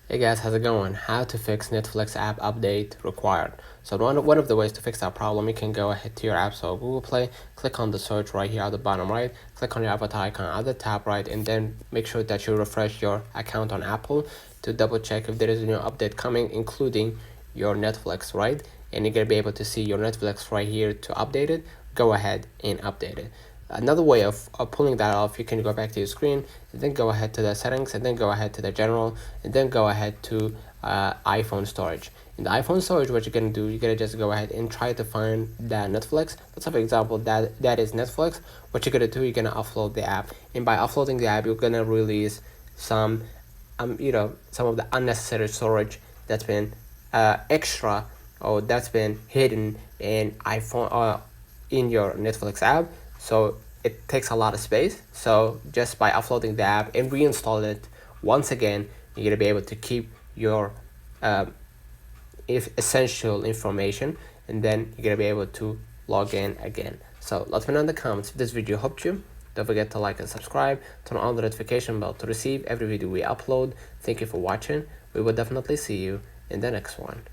Hey guys, how's it going? How to fix Netflix app update required. So one of the ways to fix that problem, you can go ahead to your app, so Google Play, click on the search right here at the bottom right, click on your avatar icon at the top right, and then make sure that you refresh your account on Apple to double check if there is a new update coming, including your Netflix, right? And you're gonna be able to see your Netflix right here to update it. Go ahead and update it. Another way of pulling that off, you can go back to your screen and then go ahead to the settings and then go ahead to the general and then go ahead to iPhone storage. In the iPhone storage, what you're gonna do, you're gonna just go ahead and try to find that Netflix. Let's have an example that is Netflix. What you're gonna do, you're gonna upload the app, and by uploading the app, you're gonna release some some of the unnecessary storage that's been extra or that's been hidden in iPhone in your Netflix app. So it takes a lot of space. So just by uploading the app and reinstall it once again, you're gonna be able to keep your essential information, and then you're gonna be able to log in again. So let me know in the comments if this video helped you. Don't forget to like and subscribe, turn on the notification bell to receive every video we upload. Thank you for watching. We will definitely see you in the next one.